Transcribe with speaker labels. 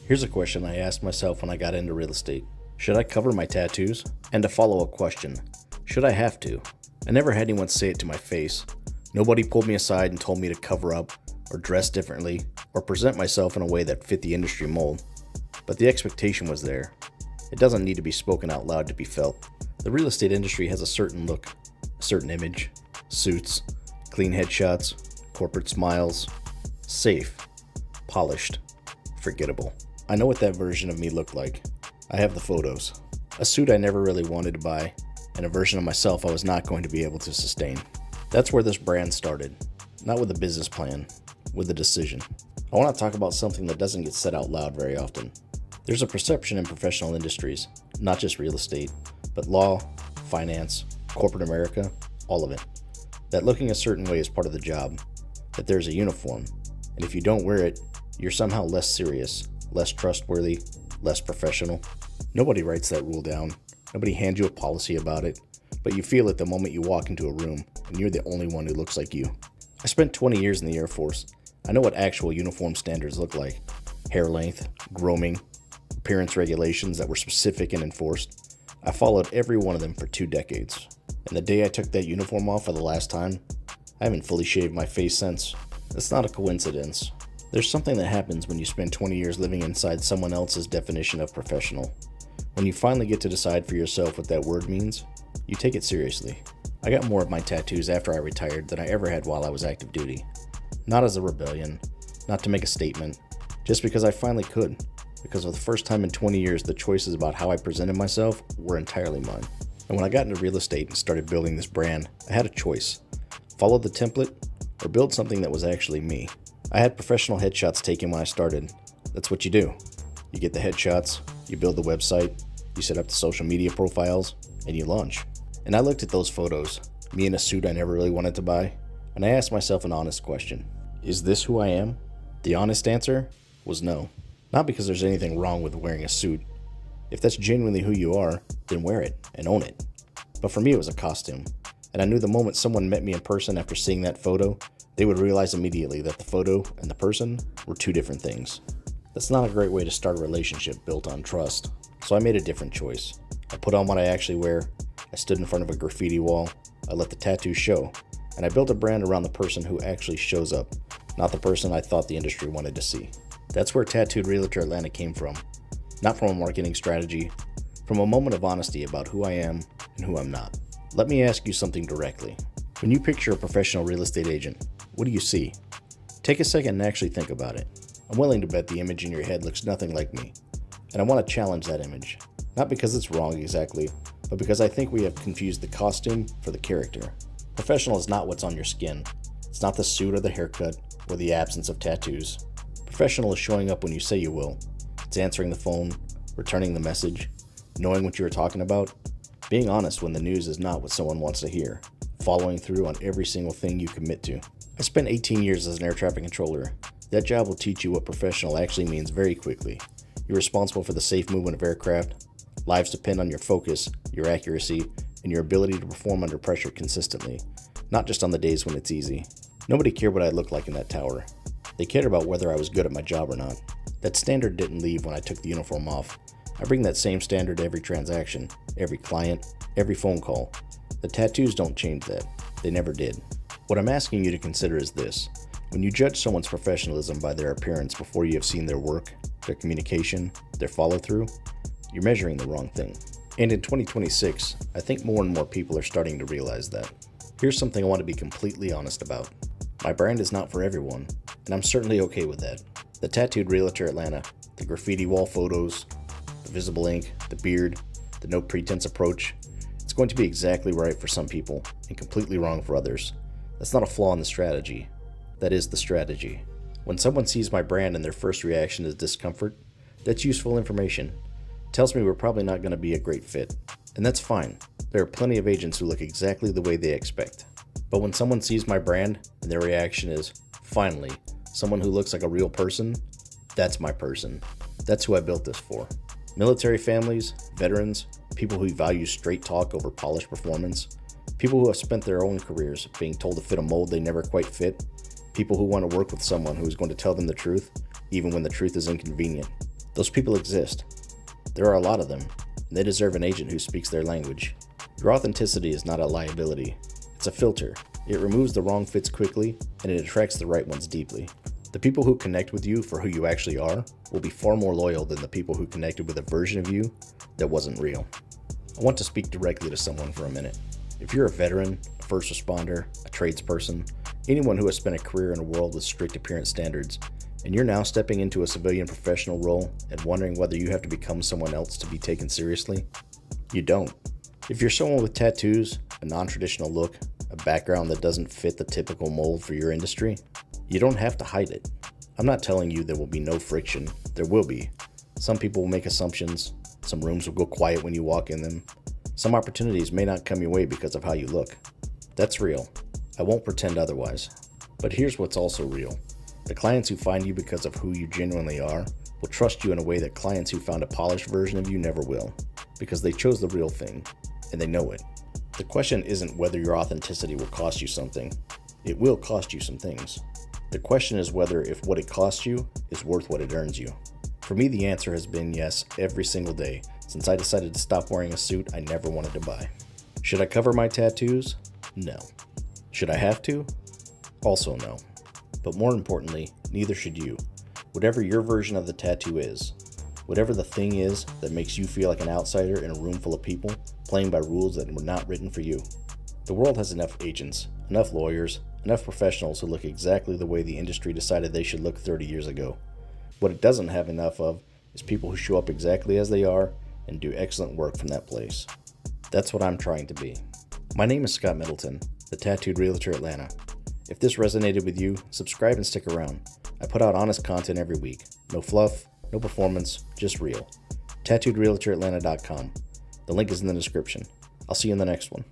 Speaker 1: Here's a question I asked myself when I got into real estate. Should I cover my tattoos? And a follow-up question. Should I have to? I never had anyone say it to my face. Nobody pulled me aside and told me to cover up, or dress differently, or present myself in a way that fit the industry mold. But the expectation was there. It doesn't need to be spoken out loud to be felt. The real estate industry has a certain look, a certain image, suits, clean headshots, corporate smiles, safe, polished, forgettable. I know what that version of me looked like. I have the photos. A suit I never really wanted to buy, and a version of myself I was not going to be able to sustain. That's where this brand started. Not with a business plan, with a decision. I want to talk about something that doesn't get said out loud very often. There's a perception in professional industries, not just real estate, but law, finance, corporate America, all of it, that looking a certain way is part of the job, that there's a uniform, and if you don't wear it, you're somehow less serious, less trustworthy, less professional. Nobody writes that rule down. Nobody hands you a policy about it, but you feel it the moment you walk into a room and you're the only one who looks like you. I spent 20 years in the Air Force. I know what actual uniform standards look like. Hair length, grooming, appearance regulations that were specific and enforced. I followed every one of them for 2 decades. And the day I took that uniform off for the last time, I haven't fully shaved my face since. It's not a coincidence. There's something that happens when you spend 20 years living inside someone else's definition of professional. When you finally get to decide for yourself what that word means, you take it seriously. I got more of my tattoos after I retired than I ever had while I was active duty. Not as a rebellion, not to make a statement, just because I finally could. Because for the first time in 20 years, the choices about how I presented myself were entirely mine. And when I got into real estate and started building this brand, I had a choice. Follow the template or build something that was actually me. I had professional headshots taken when I started. That's what you do. You get the headshots, you build the website, you set up the social media profiles, and you launch. And I looked at those photos, me in a suit I never really wanted to buy, and I asked myself an honest question. Is this who I am? The honest answer was no. Not because there's anything wrong with wearing a suit. If that's genuinely who you are, then wear it and own it. But for me, it was a costume. And I knew the moment someone met me in person after seeing that photo, they would realize immediately that the photo and the person were 2 different things. That's not a great way to start a relationship built on trust. So I made a different choice. I put on what I actually wear. I stood in front of a graffiti wall. I let the tattoo show. And I built a brand around the person who actually shows up, not the person I thought the industry wanted to see. That's where Tattooed Realtor Atlanta came from. Not from a marketing strategy, from a moment of honesty about who I am and who I'm not. Let me ask you something directly. When you picture a professional real estate agent, what do you see? Take a second and actually think about it. I'm willing to bet the image in your head looks nothing like me. And I want to challenge that image. Not because it's wrong exactly, but because I think we have confused the costume for the character. Professional is not what's on your skin. It's not the suit or the haircut or the absence of tattoos. Professional is showing up when you say you will. It's answering the phone, returning the message, knowing what you were talking about, being honest when the news is not what someone wants to hear, following through on every single thing you commit to. I spent 18 years as an air traffic controller. That job will teach you what professional actually means very quickly. You're responsible for the safe movement of aircraft. Lives depend on your focus, your accuracy, and your ability to perform under pressure consistently, not just on the days when it's easy. Nobody cared what I looked like in that tower. They cared about whether I was good at my job or not. That standard didn't leave when I took the uniform off. I bring that same standard to every transaction, every client, every phone call. The tattoos don't change that. They never did. What I'm asking you to consider is this. When you judge someone's professionalism by their appearance before you have seen their work, their communication, their follow-through, you're measuring the wrong thing. And in 2026, I think more and more people are starting to realize that. Here's something I want to be completely honest about. My brand is not for everyone, and I'm certainly okay with that. The Tattooed Realtor Atlanta, the graffiti wall photos, the visible ink, the beard, the no pretense approach, it's going to be exactly right for some people and completely wrong for others. That's not a flaw in the strategy. That is the strategy. When someone sees my brand and their first reaction is discomfort, that's useful information. It tells me we're probably not going to be a great fit. And that's fine. There are plenty of agents who look exactly the way they expect. But when someone sees my brand and their reaction is, finally, someone who looks like a real person, that's my person. That's who I built this for. Military families, veterans, people who value straight talk over polished performance, people who have spent their own careers being told to fit a mold they never quite fit, people who want to work with someone who is going to tell them the truth, even when the truth is inconvenient. Those people exist. There are a lot of them, and they deserve an agent who speaks their language. Your authenticity is not a liability. It's a filter. It removes the wrong fits quickly, and it attracts the right ones deeply. The people who connect with you for who you actually are will be far more loyal than the people who connected with a version of you that wasn't real. I want to speak directly to someone for a minute. If you're a veteran, a first responder, a tradesperson, anyone who has spent a career in a world with strict appearance standards, and you're now stepping into a civilian professional role and wondering whether you have to become someone else to be taken seriously, you don't. If you're someone with tattoos, a non-traditional look, a background that doesn't fit the typical mold for your industry, you don't have to hide it. I'm not telling you there will be no friction. There will be. Some people will make assumptions. Some rooms will go quiet when you walk in them. Some opportunities may not come your way because of how you look. That's real. I won't pretend otherwise. But here's what's also real. The clients who find you because of who you genuinely are will trust you in a way that clients who found a polished version of you never will, because they chose the real thing, and they know it. The question isn't whether your authenticity will cost you something. It will cost you some things. The question is whether if what it costs you is worth what it earns you. For me, the answer has been yes every single day since I decided to stop wearing a suit I never wanted to buy. Should I cover my tattoos? No. Should I have to? Also no. But more importantly, neither should you. Whatever your version of the tattoo is, whatever the thing is that makes you feel like an outsider in a room full of people playing by rules that were not written for you. The world has enough agents, enough lawyers, enough professionals who look exactly the way the industry decided they should look 30 years ago. What it doesn't have enough of is people who show up exactly as they are and do excellent work from that place. That's what I'm trying to be. My name is Scott Middleton, the Tattooed Realtor Atlanta. If this resonated with you, subscribe and stick around. I put out honest content every week. No fluff, no performance, just real. TattooedRealtorAtlanta.com. The link is in the description. I'll see you in the next one.